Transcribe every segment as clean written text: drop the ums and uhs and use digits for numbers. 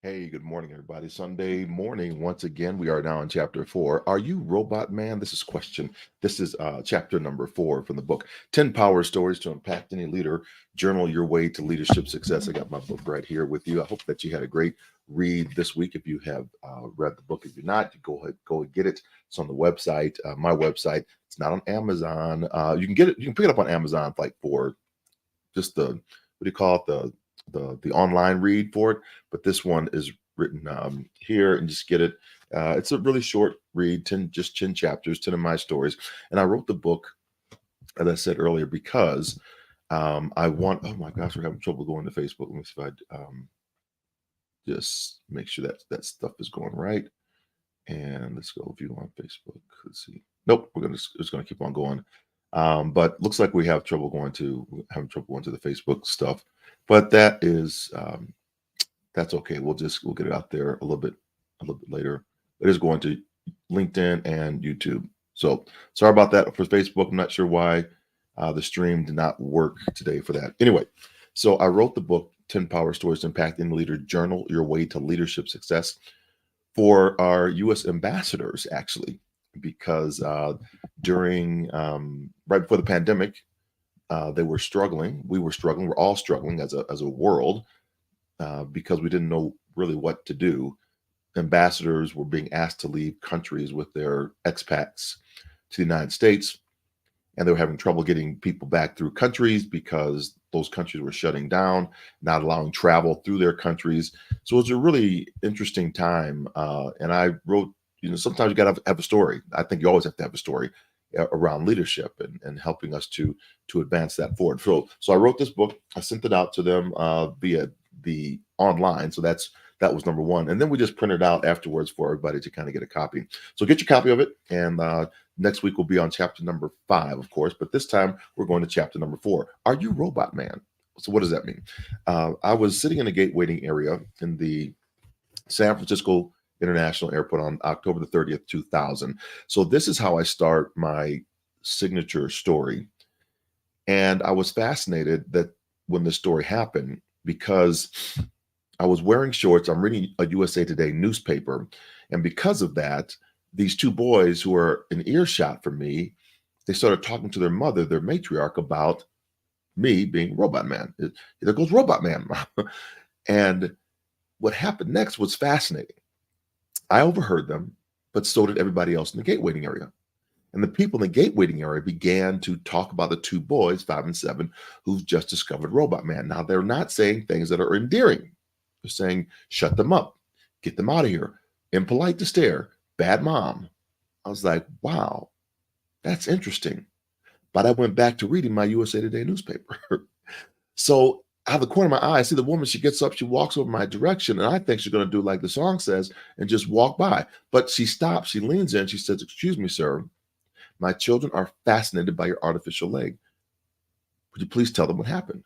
Hey, good morning, everybody. Sunday morning, once again, we are now in chapter 4. Are you robot man? This is question. This is chapter number 4 from the book 10 Power Stories to Impact Any Leader. Journal Your Way to Leadership Success. I got my book right here with you. I hope that you had a great read this week. If you have read the book, if you're not, you go ahead, go and get it. It's on the website, my website. It's not on Amazon. You can get it. You can pick it up on Amazon, like for just the what do you call it, the online read for it. But this one is written here, and just get it. It's a really short read, 10 chapters, 10 of my stories. And I wrote the book, as I said earlier, because I want. Oh my gosh, we're having trouble going to Facebook. Let me see if I just make sure that that stuff is going right. And let's go view on Facebook. Let's see. Nope, we're gonna it's gonna keep on going. But looks like we have trouble going to having trouble going to the Facebook stuff. But that is that's okay. We'll get it out there a little bit later. It is going to LinkedIn and YouTube. So sorry about that for Facebook. I'm not sure why the stream did not work today for that. Anyway, so I wrote the book 10 Power Stories to Impact Any Leader. Journal Your Way to Leadership Success for our U.S. ambassadors, actually, because during right before the pandemic, they were struggling. We were struggling. We're all struggling as a world because we didn't know really what to do. Ambassadors were being asked to leave countries with their expats to the United States, and they were having trouble getting people back through countries because those countries were shutting down, not allowing travel through their countries. So it was a really interesting time. And I wrote, sometimes you got to have a story. I think you always have to have a story around leadership and helping us to advance that forward. So I wrote this book. I sent it out to them via the online. So that was number one. And then we just printed out afterwards for everybody to kind of get a copy. So get your copy of it. And next week we'll be on chapter number 5, of course. But this time we're going to chapter number 4. Are you robot man? So what does that mean? I was sitting in a gate waiting area in the San Francisco International Airport on October the 30th, 2000. So this is how I start my signature story. And I was fascinated that when the story happened, because I was wearing shorts. I'm reading a USA Today newspaper. And because of that, these two boys who are in earshot from me, they started talking to their mother, their matriarch, about me being Robot Man. There goes Robot Man. And what happened next was fascinating. I overheard them, but so did everybody else in the gate waiting area. And the people in the gate waiting area began to talk about the two boys, 5 and 7, who've just discovered Robot Man. Now, they're not saying things that are endearing. They're saying, shut them up, get them out of here, impolite to stare, bad mom. I was like, wow, that's interesting. But I went back to reading my USA Today newspaper. So out of the corner of my eye, I see the woman. She gets up, she walks over my direction, and I think she's going to do like the song says and just walk by. But she stops, she leans in, she says, excuse me, sir, my children are fascinated by your artificial leg. Would you please tell them what happened?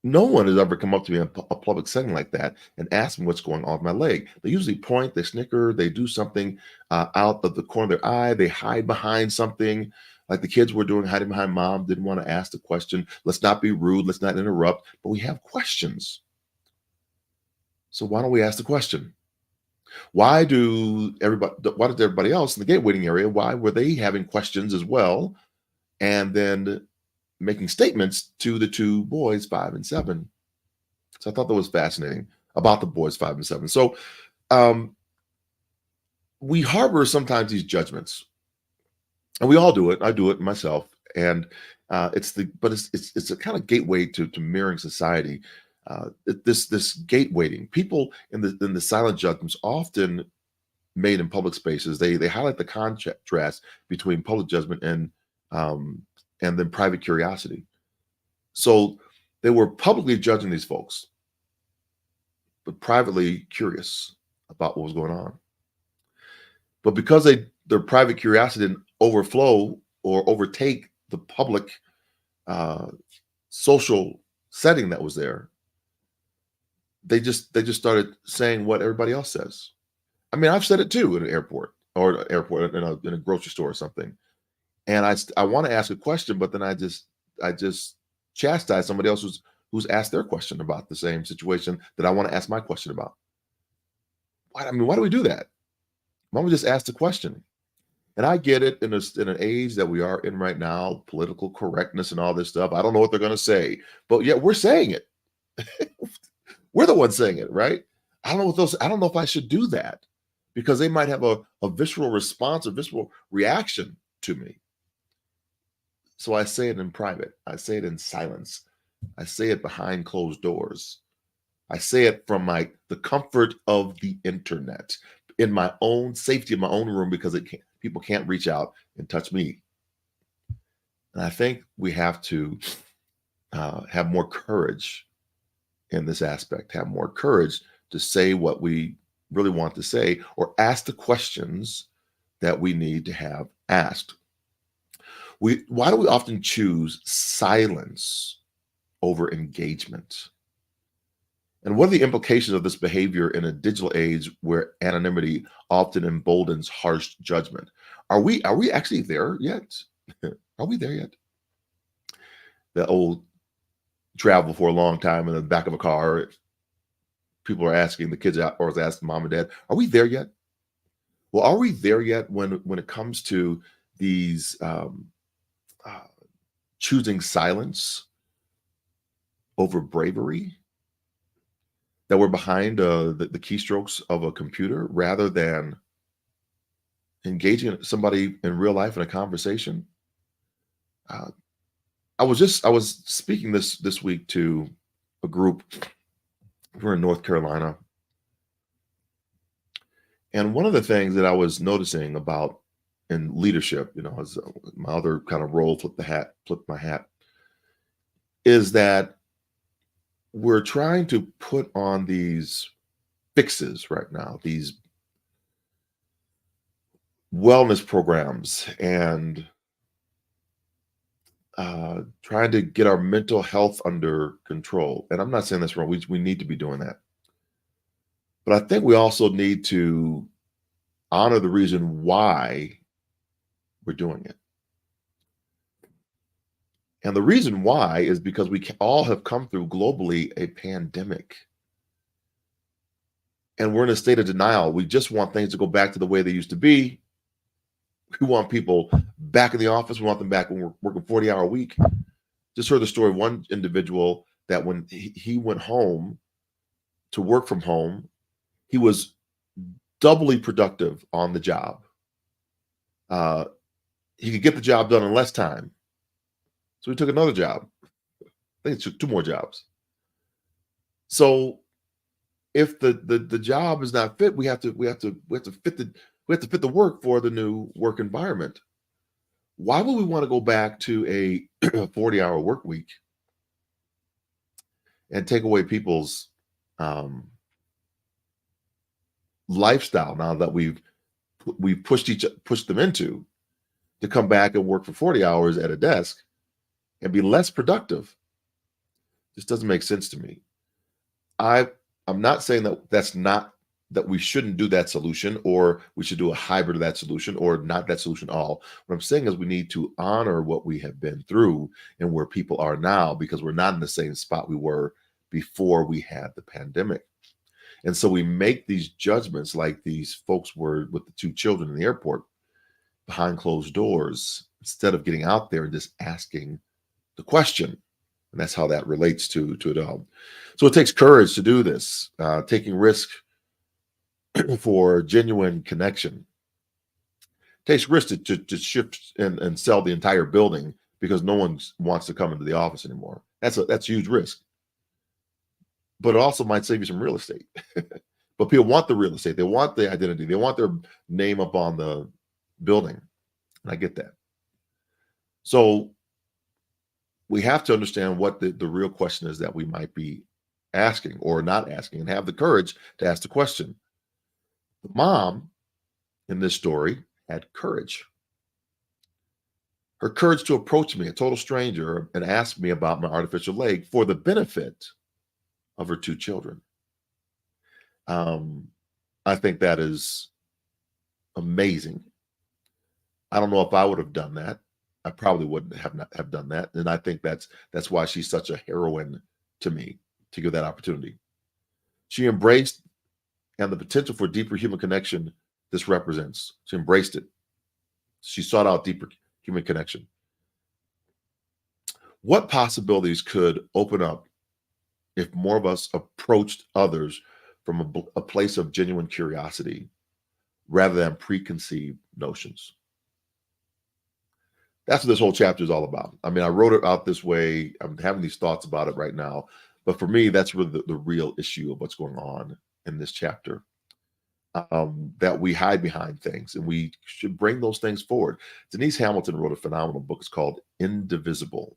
No one has ever come up to me in a public setting like that and asked me what's going on with my leg. They usually point, they snicker, they do something out of the corner of their eye, they hide behind something, like the kids were doing, hiding behind mom, didn't want to ask the question. Let's not be rude, let's not interrupt, but we have questions. So why don't we ask the question? Why did everybody else in the gate waiting area, why were they having questions as well? And then making statements to the two boys, 5 and 7. So I thought that was fascinating about the boys, 5 and 7. So um, we harbor sometimes these judgments, and we all do it. I do it myself, and it's a kind of gateway to mirroring society. This gate waiting, people in the silent judgments often made in public spaces. They highlight the contrast between public judgment and then private curiosity. So they were publicly judging these folks, but privately curious about what was going on. But because their private curiosity didn't overflow or overtake the public uh, social setting that was there, they just started saying what everybody else says. I mean, I've said it too in an airport or an airport in a grocery store or something, and I want to ask a question, but then I just chastise somebody else who's asked their question about the same situation that I want to ask my question about. Why do we do that? Why don't we just ask the question? And I get it in an age that we are in right now, political correctness and all this stuff. I don't know what they're going to say, but yet we're saying it. We're the ones saying it, right? I don't know if I should do that because they might have a visceral response, a visceral reaction to me. So I say it in private. I say it in silence. I say it behind closed doors. I say it from the comfort of the internet, in my own safety, in my own room, because people can't reach out and touch me. And I think we have to have more courage in this aspect, have more courage to say what we really want to say, or ask the questions that we need to have asked. Why do we often choose silence over engagement? And what are the implications of this behavior in a digital age where anonymity often emboldens harsh judgment? Are we actually there yet? Are we there yet? The old travel for a long time in the back of a car, people are asking the kids out, or asking mom and dad, are we there yet? Well, are we there yet when it comes to these choosing silence over bravery? That we're behind the keystrokes of a computer rather than engaging somebody in real life in a conversation. I was speaking this week to a group. We're in North Carolina, and one of the things that I was noticing about in leadership, as my other kind of role, flip my hat, is that we're trying to put on these fixes right now, these wellness programs, and trying to get our mental health under control. And I'm not saying that's wrong. We need to be doing that. But I think we also need to honor the reason why we're doing it. And the reason why is because we all have come through globally a pandemic. And we're in a state of denial. We just want things to go back to the way they used to be. We want people back in the office. We want them back when we're working 40-hour week. Just heard the story of one individual that when he went home to work from home, he was doubly productive on the job. He could get the job done in less time. So he took another job. I think he took 2 more jobs. So if the job is not fit, we have to fit the work for the new work environment. Why would we want to go back to a 40-hour work week and take away people's lifestyle now that we've pushed them into, to come back and work for 40 hours at a desk and be less productive? This doesn't make sense to me. I'm not saying that we shouldn't do that solution, or we should do a hybrid of that solution, or not that solution at all. What I'm saying is we need to honor what we have been through and where people are now, because we're not in the same spot we were before we had the pandemic. And so we make these judgments like these folks were with the 2 children in the airport behind closed doors, instead of getting out there and just asking the question. And that's how that relates to it all. So it takes courage to do this, taking risk for genuine connection. It takes risk to shift and sell the entire building because no one wants to come into the office anymore. That's a huge risk. But it also might save you some real estate. But people want the real estate. They want the identity. They want their name up on the building. And I get that. So we have to understand what the real question is that we might be asking or not asking, and have the courage to ask the question. The mom in this story had courage. Her courage to approach me, a total stranger, and ask me about my artificial leg for the benefit of her 2 children. I think that is amazing. I don't know if I would have done that. I probably wouldn't have done that. And I think that's why she's such a heroine to me to give that opportunity. She embraced and the potential for deeper human connection this represents. She embraced it. She sought out deeper human connection. What possibilities could open up if more of us approached others from a place of genuine curiosity rather than preconceived notions? That's what this whole chapter is all about. I mean, I wrote it out this way. I'm having these thoughts about it right now. But for me, that's really the real issue of what's going on in this chapter. That we hide behind things and we should bring those things forward. Denise Hamilton wrote a phenomenal book. It's called Indivisible.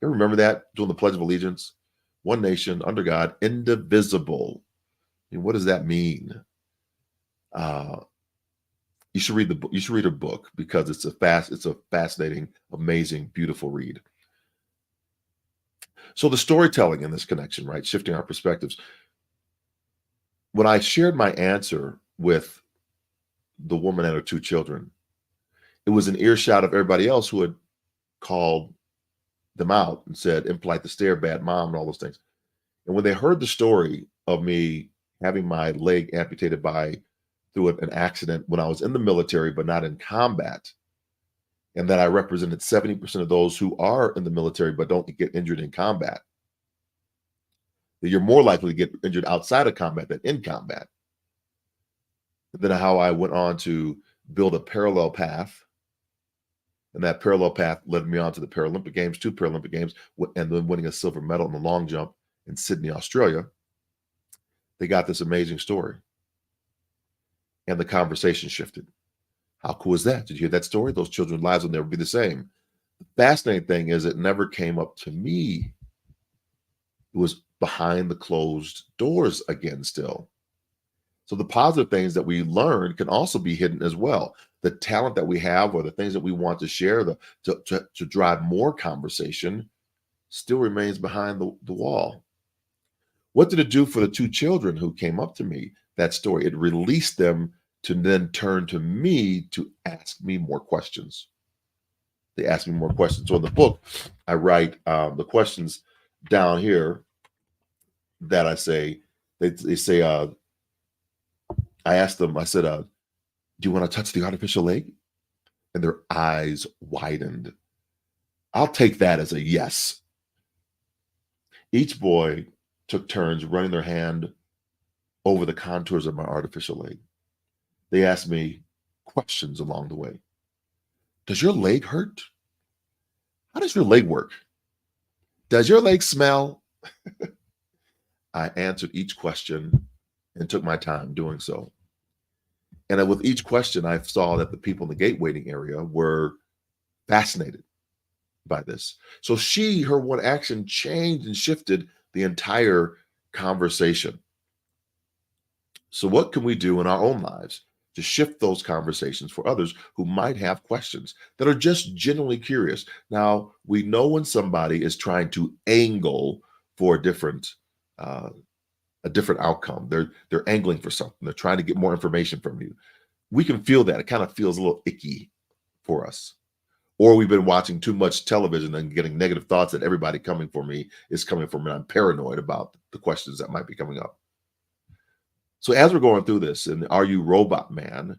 You remember that? Doing the Pledge of Allegiance? One nation, under God, indivisible. I mean, what does that mean? You should read the book. You should read her book because it's a fascinating, amazing, beautiful read. So the storytelling in this connection, right? Shifting our perspectives. When I shared my answer with the woman and her two children, it was an earshot of everybody else who had called them out and said, impolite to stare, bad mom, and all those things. And when they heard the story of me having my leg amputated through an accident when I was in the military, but not in combat, and that I represented 70% of those who are in the military but don't get injured in combat, that you're more likely to get injured outside of combat than in combat. And then how I went on to build a parallel path, and that parallel path led me on to the Paralympic Games, 2 Paralympic Games, and then winning a silver medal in the long jump in Sydney, Australia. They got this amazing story. And the conversation shifted. How cool is that? Did you hear that story? Those children's lives will never be the same. The fascinating thing is it never came up to me. It was behind the closed doors again still. So the positive things that we learned can also be hidden as well. The talent that we have or the things that we want to share to drive more conversation still remains behind the wall. What did it do for the two children who came up to me, that story? It released them to then turn to me to ask me more questions. They asked me more questions. So in the book, I write the questions down here that I say, they say, I asked them, I said, do you want to touch the artificial leg? And their eyes widened. I'll take that as a yes. Each boy took turns running their hand over the contours of my artificial leg. They asked me questions along the way. Does your leg hurt? How does your leg work? Does your leg smell? I answered each question and took my time doing so. And with each question, I saw that the people in the gate waiting area were fascinated by this. So her one action changed and shifted the entire conversation. So what can we do in our own lives to shift those conversations for others who might have questions that are just genuinely curious? Now, we know when somebody is trying to angle for a different outcome. They're angling for something. They're trying to get more information from you. We can feel that. It kind of feels a little icky for us. Or we've been watching too much television and getting negative thoughts that everybody coming for me is coming for me. And I'm paranoid about the questions that might be coming up. So as we're going through this, and Are You Robot Man,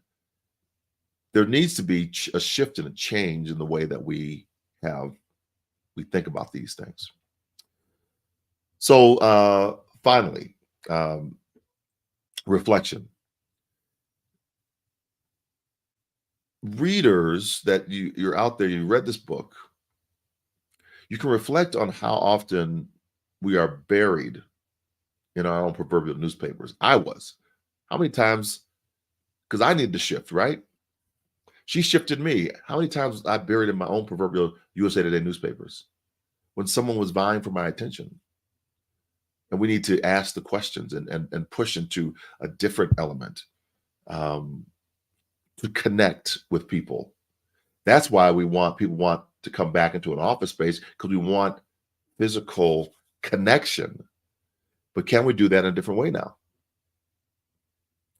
there needs to be a shift and a change in the way that we think about these things. So finally, reflection. Readers that you're out there, you read this book, you can reflect on how often we are buried in our own proverbial newspapers. I was. How many times? Because I needed to shift, right? She shifted me. How many times was I buried in my own proverbial USA Today newspapers when someone was vying for my attention? And we need to ask the questions and push into a different element to connect with people. That's why people want to come back into an office space, because we want physical connection. But can we do that in a different way now?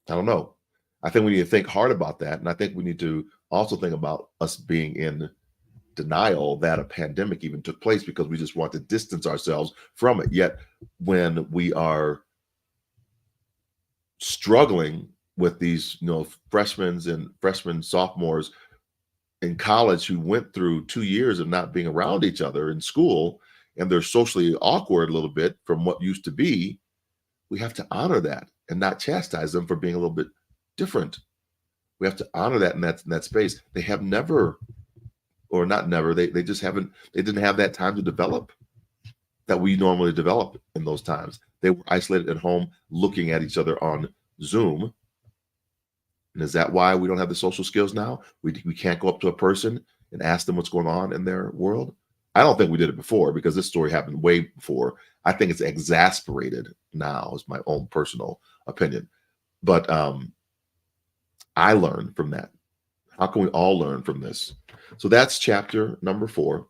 I don't know. I think we need to think hard about that. And I think we need to also think about us being in denial that a pandemic even took place because we just want to distance ourselves from it. Yet when we are struggling with these, freshmen, sophomores in college who went through 2 years of not being around each other in school, and they're socially awkward a little bit from what used to be, we have to honor that and not chastise them for being a little bit different. We have to honor that in that space. They have never, or not never, they just haven't, they didn't have that time to develop that we normally develop in those times. They were isolated at home looking at each other on Zoom. And is that why we don't have the social skills now? We can't go up to a person and ask them what's going on in their world? I don't think we did it before, because this story happened way before. I think it's exasperated now, is my own personal opinion. But I learned from that. How can we all learn from this? So that's chapter number 4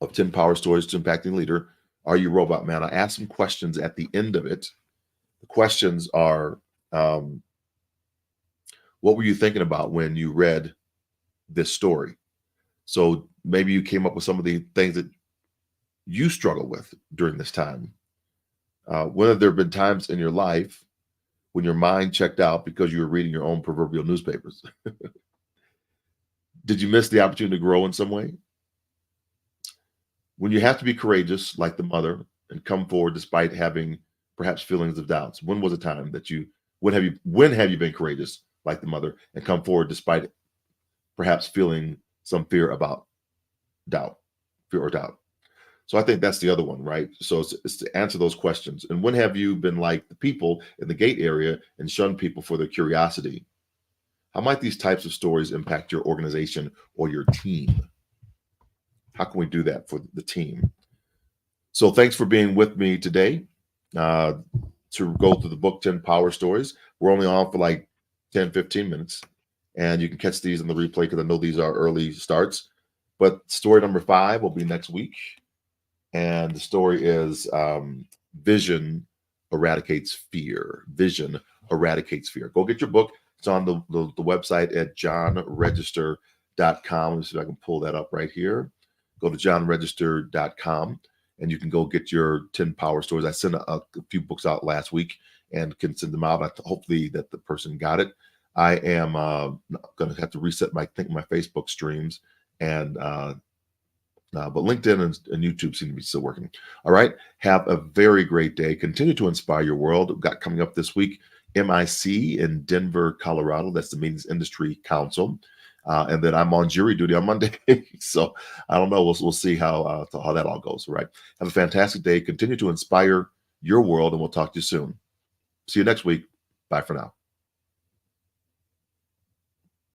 of 10 Power Stories to Impacting Leader. Are you Robot Man? I asked some questions at the end of it. The questions are, what were you thinking about when you read this story? So maybe you came up with some of the things that you struggle with during this time. When have there been times in your life when your mind checked out because you were reading your own proverbial newspapers? Did you miss the opportunity to grow in some way? When you have to be courageous, like the mother, and come forward despite having perhaps feelings of doubts. When was a time that when have you been courageous, like the mother, and come forward despite perhaps feeling some fear or doubt? So I think that's the other one, right? So it's to answer those questions. And when have you been like the people in the gate area and shunned people for their curiosity? How might these types of stories impact your organization or your team? How can we do that for the team? So thanks for being with me today to go through the book 10 Power Stories. We're only on for like 10, 15 minutes. And you can catch these in the replay because I know these are early starts. But story number 5 will be next week. And the story is Vision Eradicates Fear. Vision Eradicates Fear. Go get your book. It's on the website at johnregister.com. Let me see if I can pull that up right here. Go to johnregister.com and you can go get your 10 Power Stories. I sent a few books out last week and can send them out. Hopefully that the person got it. I am going to have to reset my Facebook streams, and but LinkedIn and YouTube seem to be still working. All right. Have a very great day. Continue to inspire your world. We've got coming up this week, MIC in Denver, Colorado. That's the Meetings Industry Council. And then I'm on jury duty on Monday. So I don't know. We'll see how that all goes. All right. Have a fantastic day. Continue to inspire your world, and we'll talk to you soon. See you next week. Bye for now.